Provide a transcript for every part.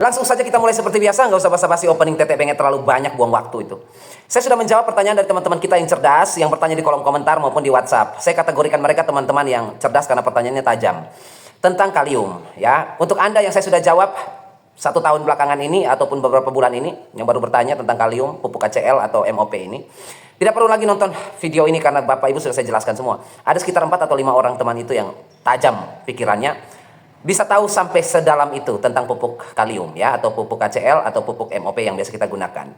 Langsung saja kita mulai seperti biasa, nggak usah basa-basi opening TTP-nya terlalu banyak buang waktu itu. Saya sudah menjawab pertanyaan dari teman-teman kita yang cerdas, yang bertanya di kolom komentar maupun di WhatsApp. Saya kategorikan mereka teman-teman yang cerdas karena pertanyaannya tajam. Tentang kalium, ya. Untuk Anda yang saya sudah jawab 1 tahun belakangan ini ataupun beberapa bulan ini, yang baru bertanya tentang kalium, pupuk KCL atau MOP ini, tidak perlu lagi nonton video ini karena Bapak Ibu sudah saya jelaskan semua. Ada sekitar 4 atau 5 orang teman itu yang tajam pikirannya, bisa tahu sampai sedalam itu tentang pupuk kalium ya, atau pupuk KCL atau pupuk MOP yang biasa kita gunakan.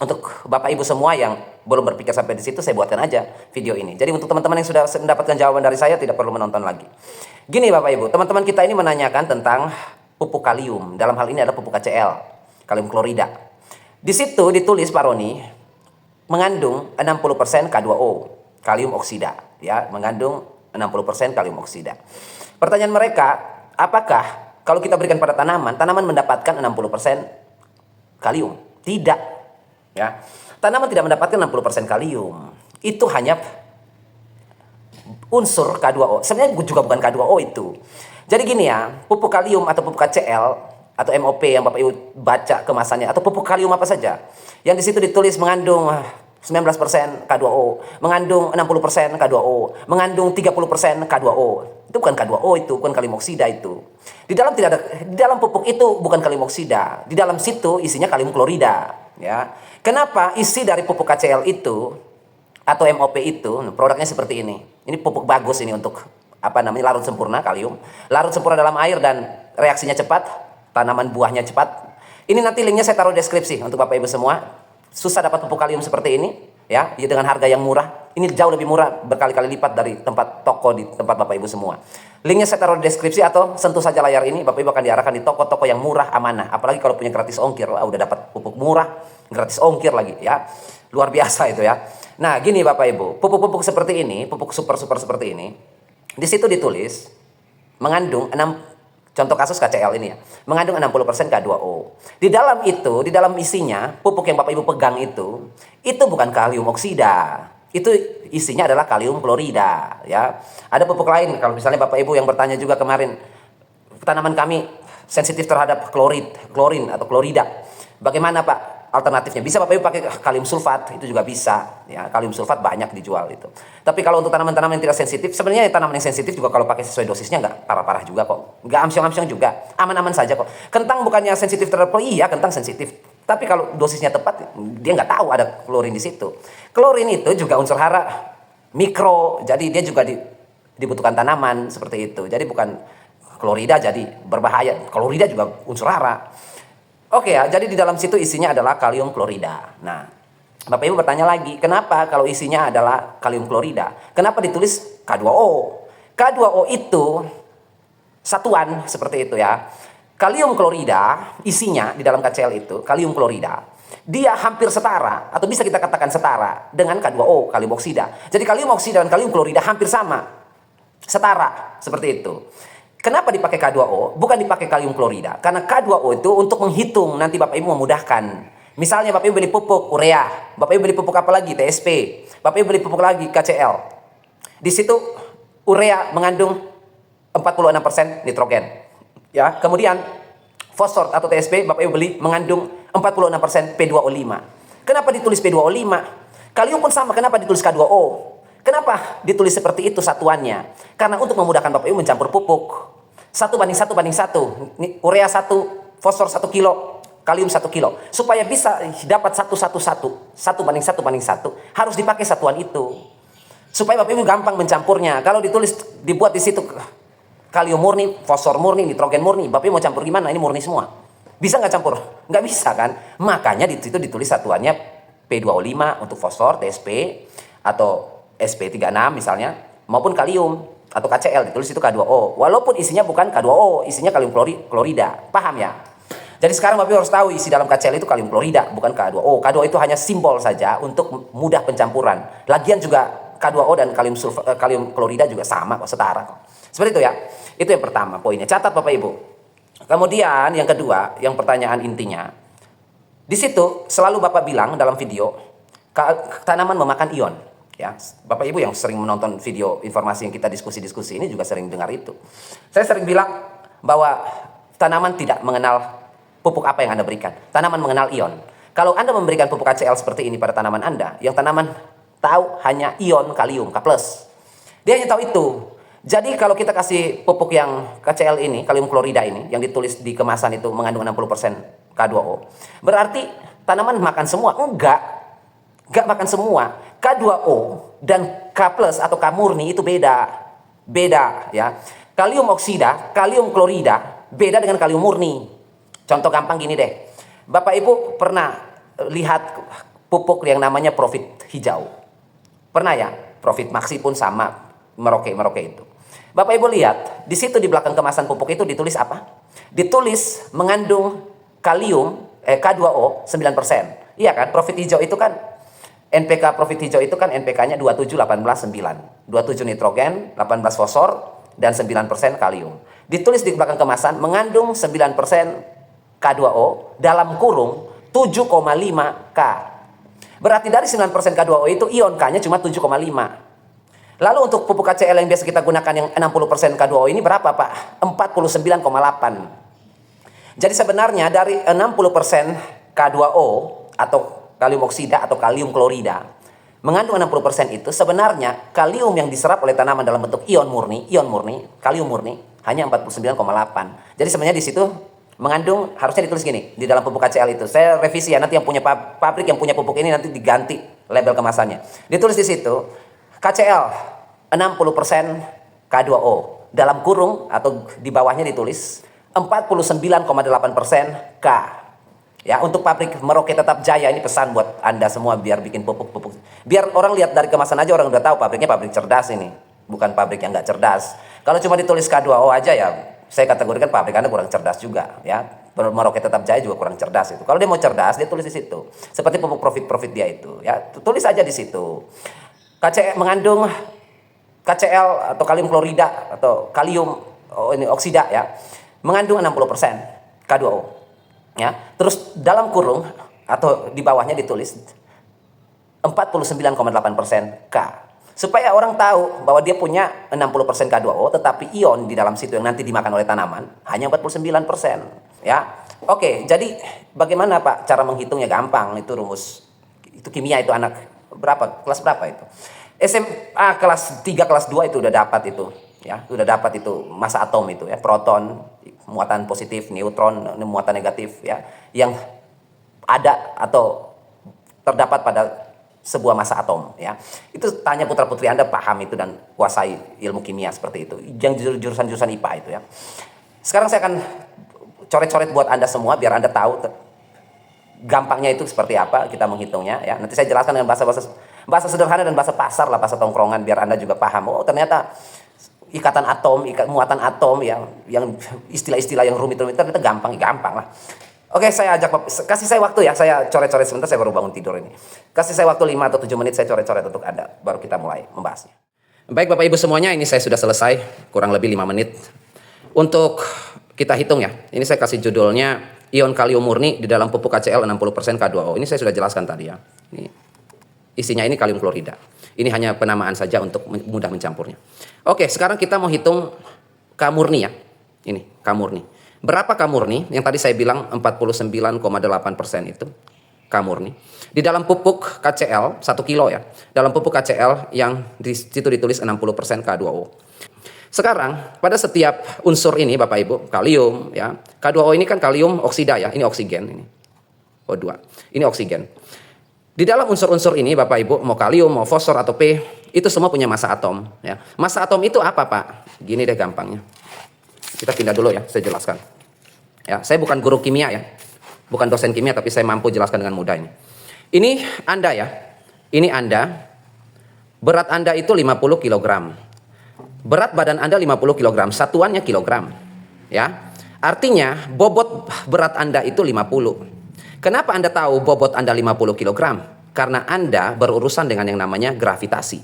Untuk Bapak Ibu semua yang belum berpikir sampai di situ, saya buatkan aja video ini. Jadi untuk teman-teman yang sudah mendapatkan jawaban dari saya, tidak perlu menonton lagi. Gini Bapak Ibu, teman-teman kita ini menanyakan tentang pupuk kalium. Dalam hal ini ada pupuk KCL, kalium klorida. Di situ ditulis Pak Roni, mengandung 60% K2O, kalium oksida ya, mengandung 60% kalium oksida. Pertanyaan mereka, apakah kalau kita berikan pada tanaman, tanaman mendapatkan 60% kalium? Tidak. Ya. Tanaman tidak mendapatkan 60% kalium. Itu hanya unsur K2O. Sebenarnya juga bukan K2O itu. Jadi gini ya, pupuk kalium atau pupuk KCL atau MOP yang Bapak Ibu baca kemasannya, atau pupuk kalium apa saja, yang di situ ditulis mengandung 19% K2O, mengandung 60% K2O, mengandung 30% K2O. Itu bukan K2O, itu bukan kalium oksida itu. Di dalam pupuk itu bukan kalium oksida. Di dalam situ isinya kalium klorida, ya. Kenapa isi dari pupuk KCL itu atau MOP itu produknya seperti ini? Ini pupuk bagus ini untuk larut sempurna kalium. Larut sempurna dalam air dan reaksinya cepat, tanaman buahnya cepat. Ini nanti linknya saya taruh di deskripsi untuk Bapak Ibu semua. Susah dapat pupuk kalium seperti ini ya, dengan harga yang murah. Ini jauh lebih murah, berkali-kali lipat dari tempat toko di tempat Bapak Ibu semua. Linknya saya taruh di deskripsi atau sentuh saja layar ini, Bapak Ibu akan diarahkan di toko-toko yang murah, amanah. Apalagi kalau punya gratis ongkir, wah, udah dapat pupuk murah, gratis ongkir lagi ya. Luar biasa itu ya. Nah, gini Bapak Ibu, pupuk-pupuk seperti ini, pupuk super-super seperti ini, di situ ditulis mengandung contoh kasus KCL ini ya, mengandung 60% K2O. Di dalam isinya, pupuk yang Bapak Ibu pegang itu bukan kalium oksida. Itu isinya adalah kalium klorida ya. Ada pupuk lain, kalau misalnya Bapak Ibu yang bertanya juga kemarin, tanaman kami sensitif terhadap klorin atau klorida. Bagaimana Pak alternatifnya? Bisa Bapak Ibu pakai kalium sulfat, itu juga bisa ya. Kalium sulfat banyak dijual itu. Tapi kalau untuk tanaman-tanaman yang tidak sensitif, sebenarnya tanaman yang sensitif juga kalau pakai sesuai dosisnya nggak parah-parah juga kok, nggak amsyong-amsyong juga, aman-aman saja kok. Kentang bukannya sensitif terhadap iya, kentang sensitif, tapi kalau dosisnya tepat, dia nggak tahu ada klorin di situ. Klorin itu juga unsur hara mikro, jadi dia juga dibutuhkan tanaman seperti itu. Jadi bukan klorida jadi berbahaya, klorida juga unsur hara. Oke ya, jadi di dalam situ isinya adalah kalium klorida. Nah, Bapak Ibu bertanya lagi, kenapa kalau isinya adalah kalium klorida? Kenapa ditulis K2O? K2O itu satuan seperti itu ya. Kalium klorida isinya di dalam KCl itu, kalium klorida, dia hampir setara atau bisa kita katakan setara dengan K2O, kalium oksida. Jadi kalium oksida dan kalium klorida hampir sama, setara seperti itu. Kenapa dipakai K2O? Bukan dipakai kalium klorida. Karena K2O itu untuk menghitung, nanti Bapak Ibu memudahkan. Misalnya Bapak Ibu beli pupuk urea, Bapak Ibu beli pupuk apa lagi? TSP. Bapak Ibu beli pupuk lagi KCL. Di situ urea mengandung 46% nitrogen. Ya, kemudian fosfor atau TSP Bapak Ibu beli mengandung 46% P2O5. Kenapa ditulis P2O5? Kalium pun sama, kenapa ditulis K2O? Kenapa ditulis seperti itu satuannya? Karena untuk memudahkan Bapak Ibu mencampur pupuk. 1 banding 1 banding 1. Urea 1, fosfor 1 kilo, kalium 1 kilo. Supaya bisa dapat 1 banding 1 banding 1, harus dipakai satuan itu. Supaya Bapak Ibu gampang mencampurnya. Kalau dibuat di situ kalium murni, fosfor murni, nitrogen murni, Bapak Ibu mau campur gimana? Ini murni semua. Bisa nggak campur? Nggak bisa kan? Makanya di situ ditulis satuannya P2O5 untuk fosfor, TSP, atau SP36 misalnya, maupun kalium atau KCl ditulis itu K2O. Walaupun isinya bukan K2O, isinya kalium klorida. Paham ya? Jadi sekarang Bapak harus tahu isi dalam KCl itu kalium klorida, bukan K2O. K2O itu hanya simbol saja untuk mudah pencampuran. Lagian juga K2O dan kalium klorida juga sama kok, setara kok. Seperti itu ya. Itu yang pertama poinnya. Catat Bapak Ibu. Kemudian yang kedua, yang pertanyaan intinya. Di situ selalu Bapak bilang dalam video, tanaman memakan ion. Ya, Bapak Ibu yang sering menonton video informasi yang kita diskusi-diskusi ini juga sering dengar itu. Saya sering bilang bahwa tanaman tidak mengenal pupuk apa yang Anda berikan. Tanaman mengenal ion. Kalau Anda memberikan pupuk KCl seperti ini pada tanaman Anda, yang tanaman tahu hanya ion kalium, K+. Dia hanya tahu itu. Jadi kalau kita kasih pupuk yang KCl ini, kalium klorida ini, yang ditulis di kemasan itu mengandung 60% K2O, berarti tanaman makan semua? Enggak makan semua. K2O dan K+ atau K murni itu beda. Beda ya. Kalium oksida, kalium klorida beda dengan kalium murni. Contoh gampang gini deh. Bapak Ibu pernah lihat pupuk yang namanya Profit hijau? Pernah ya? Profit Maxi pun sama, Merauke itu. Bapak Ibu lihat, di situ di belakang kemasan pupuk itu ditulis apa? Ditulis mengandung kalium K2O 9%. Iya kan? Profit hijau itu kan NPK Profit hijau itu kan NPK-nya 27 18 9. 27 nitrogen, 18 fosfor dan 9% kalium. Ditulis di belakang kemasan mengandung 9% K2O dalam kurung 7,5 K. Berarti dari 9% K2O itu ion K-nya cuma 7,5. Lalu untuk pupuk KCl yang biasa kita gunakan yang 60% K2O ini berapa Pak? 49,8. Jadi sebenarnya dari 60% K2O atau kalium oksida atau kalium klorida mengandung 60% itu sebenarnya kalium yang diserap oleh tanaman dalam bentuk ion murni, kalium murni hanya 49,8. Jadi sebenarnya di situ mengandung, harusnya ditulis gini di dalam pupuk KCl itu. Saya revisi ya, nanti yang punya pabrik yang punya pupuk ini nanti diganti label kemasannya. Ditulis di situ KCl 60% K2O dalam kurung atau di bawahnya ditulis 49,8% K. Ya, untuk pabrik Merauke Tetap Jaya ini pesan buat Anda semua biar bikin pupuk-pupuk. Biar orang lihat dari kemasan aja orang udah tahu pabriknya pabrik cerdas ini, bukan pabrik yang nggak cerdas. Kalau cuma ditulis K2O aja ya, saya kategorikan pabrik Anda kurang cerdas juga ya. Merauke Tetap Jaya juga kurang cerdas itu. Kalau dia mau cerdas, dia tulis di situ. Seperti pupuk profit dia itu ya, tulis aja di situ. KCl mengandung KCl atau kalium klorida atau kalium oksida ya, mengandung 60% K2O. Ya, terus dalam kurung atau di bawahnya ditulis 49,8% K. Supaya orang tahu bahwa dia punya 60% K2O tetapi ion di dalam situ yang nanti dimakan oleh tanaman hanya 49%. Ya. Oke, jadi bagaimana Pak cara menghitungnya? Gampang, itu rumus. Itu kimia itu anak berapa? Kelas berapa itu? SMA kelas 3 kelas 2 itu udah dapat itu. Ya, udah dapat itu massa atom itu ya, proton, muatan positif, neutron, muatan negatif ya, yang ada atau terdapat pada sebuah massa atom ya. Itu tanya putra-putri Anda paham itu dan kuasai ilmu kimia seperti itu. Yang jurusan-jurusan IPA itu ya. Sekarang saya akan coret-coret buat Anda semua biar Anda tahu gampangnya itu seperti apa kita menghitungnya ya. Nanti saya jelaskan dengan bahasa sederhana dan bahasa pasar lah, bahasa tongkrongan biar Anda juga paham. Oh, ternyata ikatan atom, muatan atom yang istilah-istilah yang rumit-rumit ternyata gampang lah. Oke, saya kasih saya waktu ya, saya coret-coret sebentar, saya baru bangun tidur ini. Kasih saya waktu 5 atau 7 menit, saya coret-coret untuk Anda, baru kita mulai membahasnya. Baik Bapak Ibu semuanya, ini saya sudah selesai, kurang lebih 5 menit. Untuk kita hitung ya, ini saya kasih judulnya ion kalium murni di dalam pupuk KCl 60% K2O. Ini saya sudah jelaskan tadi ya. Ini isinya ini kalium klorida. Ini hanya penamaan saja untuk mudah mencampurnya. Oke, sekarang kita mau hitung K murni ya. Ini K murni. Berapa K murni? Yang tadi saya bilang 49,8% itu K murni. Di dalam pupuk KCl 1 kilo ya. Dalam pupuk KCl yang di situ ditulis 60% K2O. Sekarang pada setiap unsur ini Bapak Ibu, kalium ya. K2O ini kan kalium oksida ya. Ini oksigen ini. O2. Ini oksigen. Di dalam unsur-unsur ini Bapak Ibu, mau kalium, mau fosfor atau P, itu semua punya massa atom ya. Massa atom itu apa Pak? Gini deh gampangnya. Kita pindah dulu ya, saya jelaskan. Ya, saya bukan guru kimia ya. Bukan dosen kimia tapi saya mampu jelaskan dengan mudah ini. Ini Anda ya. Ini Anda. Berat Anda itu 50 kg. Berat badan Anda 50 kg, satuannya kilogram. Ya. Artinya bobot berat Anda itu 50. Kenapa Anda tahu bobot Anda 50 kg? Karena Anda berurusan dengan yang namanya gravitasi.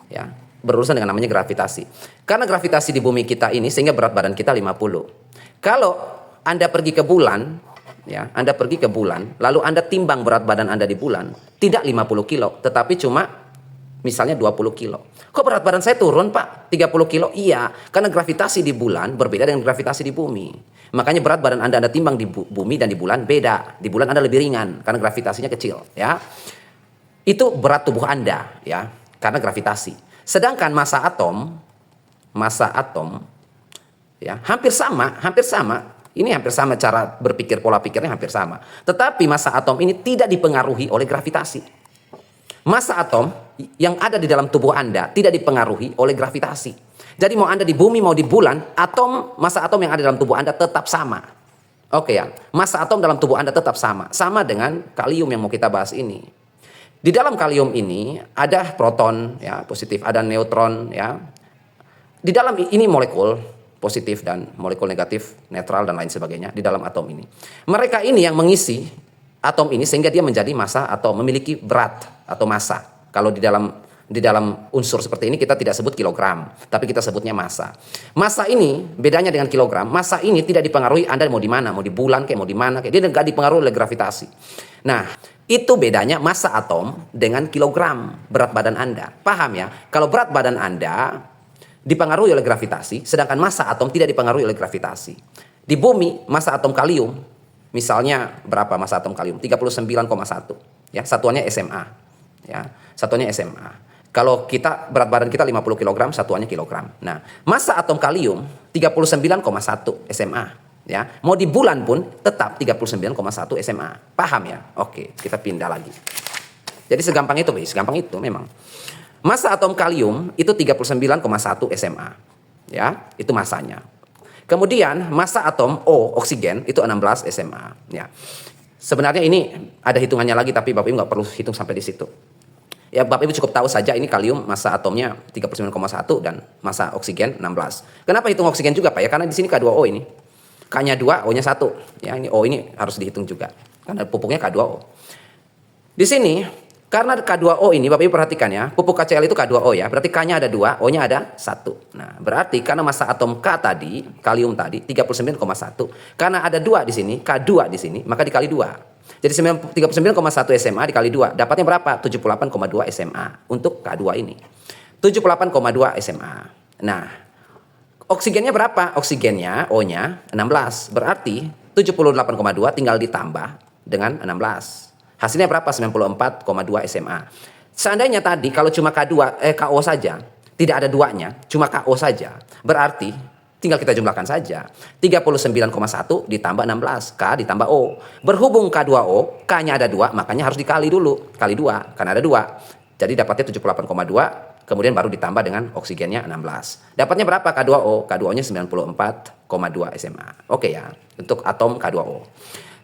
Ya, berurusan dengan namanya gravitasi. Karena gravitasi di bumi kita ini sehingga berat badan kita 50. Kalau Anda pergi ke bulan, ya, Anda pergi ke bulan, lalu Anda timbang berat badan Anda di bulan, tidak 50 kilo, tetapi cuma misalnya 20 kilo. Kok berat badan saya turun Pak? 30 kilo? Iya, karena gravitasi di bulan berbeda dengan gravitasi di bumi. Makanya berat badan Anda timbang di bumi dan di bulan beda. Di bulan Anda lebih ringan karena gravitasinya kecil, ya. Itu berat tubuh Anda, ya, karena gravitasi. Sedangkan massa atom, ya, hampir sama. Ini hampir sama cara berpikir, pola pikirnya hampir sama. Tetapi massa atom ini tidak dipengaruhi oleh gravitasi. Massa atom yang ada di dalam tubuh Anda tidak dipengaruhi oleh gravitasi. Jadi mau Anda di bumi mau di bulan, massa atom yang ada dalam tubuh Anda tetap sama. Oke ya, massa atom dalam tubuh Anda tetap sama. Sama dengan kalium yang mau kita bahas ini. Di dalam kalium ini ada proton ya, positif, ada neutron ya. Di dalam ini molekul positif dan molekul negatif, netral dan lain sebagainya di dalam atom ini. Mereka ini yang mengisi atom ini sehingga dia menjadi massa atau memiliki berat atau massa. Kalau di dalam unsur seperti ini kita tidak sebut kilogram, tapi kita sebutnya massa. Massa ini bedanya dengan kilogram. Massa ini tidak dipengaruhi Anda mau di mana, mau di bulan kayak mau di mana kayak, dia tidak dipengaruhi oleh gravitasi. Nah, itu bedanya massa atom dengan kilogram berat badan Anda. Paham ya? Kalau berat badan Anda dipengaruhi oleh gravitasi, sedangkan massa atom tidak dipengaruhi oleh gravitasi. Di bumi, massa atom kalium, misalnya berapa massa atom kalium? 39,1. Ya, satuannya SMA. Ya, satuannya SMA. Kalau kita berat badan kita 50 kg, satuannya kilogram. Nah, massa atom kalium 39,1 SMA. Ya, mau di bulan pun tetap 39,1 SMA. Paham ya? Oke, kita pindah lagi. Jadi segampang itu, segampang itu memang. Massa atom kalium itu 39,1 SMA. Ya, itu massanya. Kemudian massa atom O, oksigen, itu 16 SMA. Ya. Sebenarnya ini ada hitungannya lagi, tapi Bapak Ibu nggak perlu hitung sampai di situ. Ya, Bapak Ibu cukup tahu saja ini kalium massa atomnya 39,1 dan massa oksigen 16. Kenapa hitung oksigen juga Pak ya? Karena di sini K2O ini. K-nya 2, O-nya 1. Ya, ini O ini harus dihitung juga. Karena pupuknya K2O. Di sini karena K2O ini Bapak Ibu perhatikan ya, pupuk KCl itu K2O ya. Berarti K-nya ada 2, O-nya ada 1. Nah, berarti karena massa atom K tadi, kalium tadi 39,1. Karena ada 2 di sini, K2 di sini, maka dikali 2. Jadi 39,1 SMA dikali 2, dapatnya berapa? 78,2 SMA untuk K2 ini. 78,2 SMA. Nah, oksigennya berapa? Oksigennya O-nya 16. Berarti 78,2 tinggal ditambah dengan 16. Hasilnya berapa? 94,2 SMA. Seandainya tadi kalau cuma KO saja, tidak ada 2-nya, cuma KO saja. Berarti tinggal kita jumlahkan saja. 39,1 ditambah 16, K ditambah O. Berhubung K2O, K-nya ada 2, makanya harus dikali dulu. Kali 2, karena ada 2. Jadi dapatnya 78,2, kemudian baru ditambah dengan oksigennya 16. Dapatnya berapa K2O? K2O-nya 94,2 SMA. Oke ya, untuk atom K2O.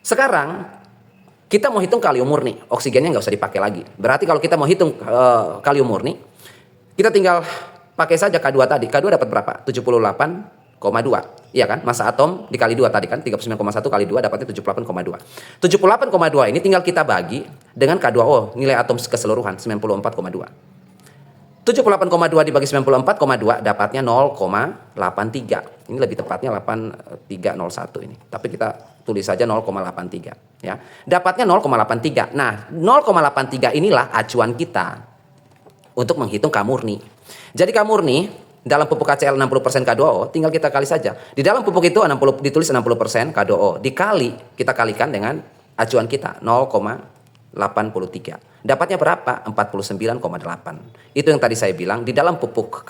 Sekarang kita mau hitung kalium murni, oksigennya nggak usah dipakai lagi. Berarti kalau kita mau hitung kalium murni, kita tinggal pakai saja K2 tadi. K2 dapat berapa? 78,2. Iya kan? Massa atom dikali 2 tadi kan, 39,1 kali 2 dapatnya 78,2. 78,2 ini tinggal kita bagi dengan K2O, nilai atom keseluruhan 94,2. 78,2 dibagi 94,2 dapatnya 0,83. Ini lebih tepatnya 8301 ini. Tapi kita tulis saja 0,83 ya. Dapatnya 0,83. Nah, 0,83 inilah acuan kita untuk menghitung K murni. Jadi K murni dalam pupuk KCl 60% K2O tinggal kita kali saja. Di dalam pupuk itu ditulis 60% K2O dikali kita kalikan dengan acuan kita 0,83. Dapatnya berapa? 49,8. Itu yang tadi saya bilang di dalam pupuk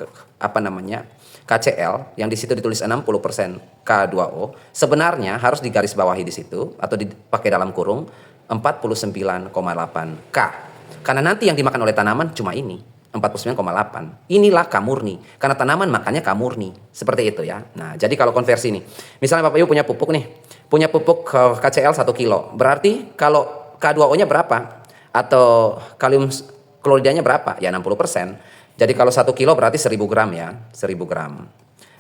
KCl yang di situ ditulis 60% K2O, sebenarnya harus digarisbawahi di situ atau dipakai dalam kurung 49,8 K. Karena nanti yang dimakan oleh tanaman cuma ini, 49,8. Inilah K murni. Karena tanaman makannya K murni. Seperti itu ya. Nah, jadi kalau konversi nih. Misalnya Bapak Ibu punya pupuk nih. Punya pupuk KCl 1 kilo. Berarti kalau K2O-nya berapa? Atau kalium kloridanya berapa? Ya 60%. Jadi kalau 1 kilo berarti 1000 gram ya. 1000 gram.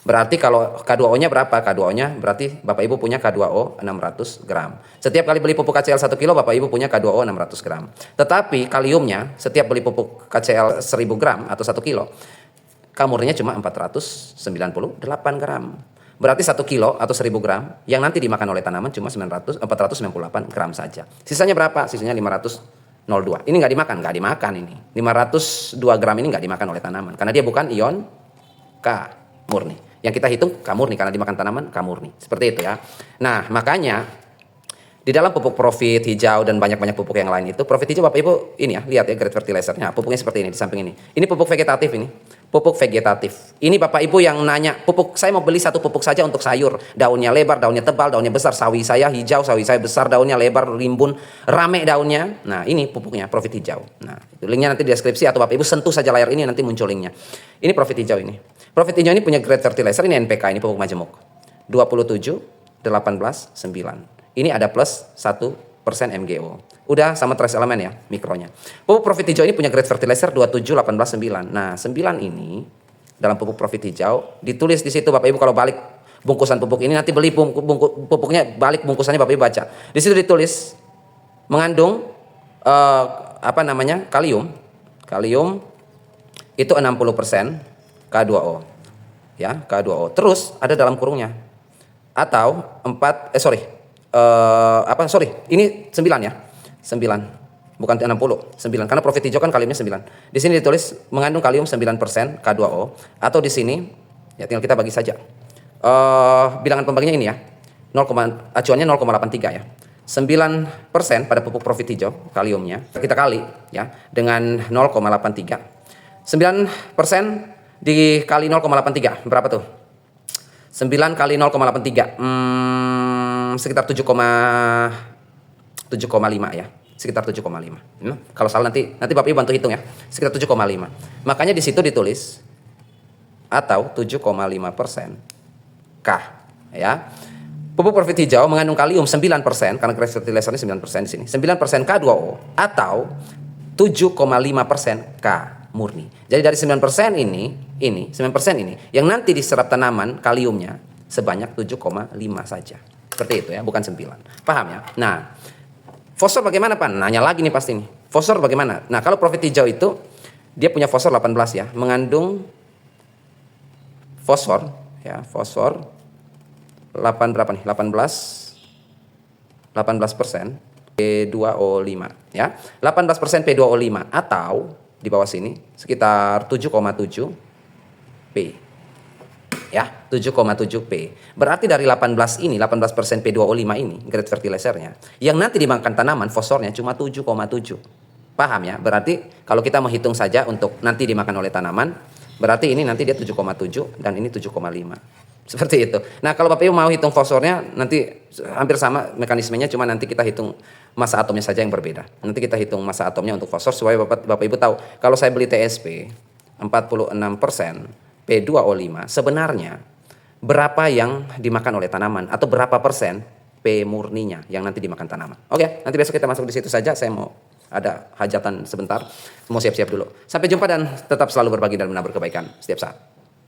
Berarti kalau K2O-nya berapa? K2O-nya berarti Bapak Ibu punya K2O 600 gram. Setiap kali beli pupuk KCl 1 kilo Bapak Ibu punya K2O 600 gram. Tetapi kaliumnya setiap beli pupuk KCl 1000 gram atau 1 kilo, K murninya cuma 498 gram. Berarti 1 kilo atau 1000 gram yang nanti dimakan oleh tanaman cuma 498 gram saja. Sisanya berapa? Sisanya 500 0,2. Ini nggak dimakan ini. 502 gram ini nggak dimakan oleh tanaman karena dia bukan ion K murni. Yang kita hitung K murni karena dimakan tanaman K murni. Seperti itu ya. Nah, makanya di dalam pupuk profit hijau dan banyak-banyak pupuk yang lain itu, profit hijau Bapak Ibu ini ya, lihat ya grade fertilizernya. Pupuknya seperti ini di samping ini. Ini pupuk vegetatif ini. Pupuk vegetatif. Ini Bapak Ibu yang nanya, pupuk saya mau beli satu pupuk saja untuk sayur. Daunnya lebar, daunnya tebal, daunnya besar. Sawi saya hijau, sawi saya besar, daunnya lebar, rimbun, rame daunnya. Nah, ini pupuknya profit hijau. Nah, itu linknya nanti di deskripsi atau Bapak Ibu sentuh saja layar ini nanti muncul linknya. Ini profit hijau ini. Profit hijau ini punya grade fertilizer, ini NPK, ini pupuk majemuk. 27, 18, 9. Ini ada plus 1% MgO. Udah sama trace elemen ya, mikronya. Pupuk profit hijau ini punya grade fertilizer 27, 18, 9. Nah, 9 ini dalam pupuk profit hijau ditulis di situ Bapak Ibu kalau balik bungkusan pupuk ini nanti beli pupuknya balik bungkusannya Bapak Ibu baca. Di situ ditulis mengandung kalium. Kalium itu 60% K2O. Ya, K2O. Terus ada dalam kurungnya. Atau ini 9 ya. 9. Bukan 60, 9 karena profit hijau kan kaliumnya 9. Di sini ditulis mengandung kalium 9% K2O atau di sini ya tinggal kita bagi saja. Bilangan pembaginya ini ya. Acuannya 0,83 ya. 9% pada pupuk profit hijau kaliumnya kita kali ya dengan 0,83. 9% dikali 0,83 berapa tuh? 9 kali 0,83 sekitar 7,5 ya. Sekitar 7,5. Kalau salah nanti Bapak Ibu bantu hitung ya. Sekitar 7,5. Makanya di situ ditulis atau 7,5% K ya. Pupuk profit hijau mengandung kalium 9% karena grade fertilizernya 9% di sini. 9% K2O atau 7,5% K murni. Jadi dari 9% ini 9% ini yang nanti diserap tanaman kaliumnya sebanyak 7,5 saja. Seperti itu ya, bukan 9. Paham ya? Nah, fosfor bagaimana Pak? Nanya lagi nih pasti nih. Fosfor bagaimana? Nah, kalau profit hijau itu dia punya fosfor 18 ya, mengandung fosfor ya, fosfor 18% P2O5 ya. 18% P2O5 atau di bawah sini sekitar 7,7 P. Ya, 7,7 P. Berarti dari 18 ini, 18% P2O5 ini, grade fertilizernya, yang nanti dimakan tanaman fosfornya cuma 7,7. Paham ya? Berarti kalau kita menghitung saja untuk nanti dimakan oleh tanaman, berarti ini nanti dia 7,7 dan ini 7,5. Seperti itu. Nah, kalau Bapak Ibu mau hitung fosfornya nanti hampir sama mekanismenya, cuma nanti kita hitung massa atomnya saja yang berbeda. Nanti kita hitung massa atomnya untuk fosfor supaya Bapak Ibu tahu kalau saya beli TSP 46% P2O5 sebenarnya berapa yang dimakan oleh tanaman atau berapa persen P murninya yang nanti dimakan tanaman. Oke, nanti besok kita masuk di situ saja. Saya mau ada hajatan sebentar, mau siap-siap dulu. Sampai jumpa dan tetap selalu berbagi dan menabur kebaikan setiap saat.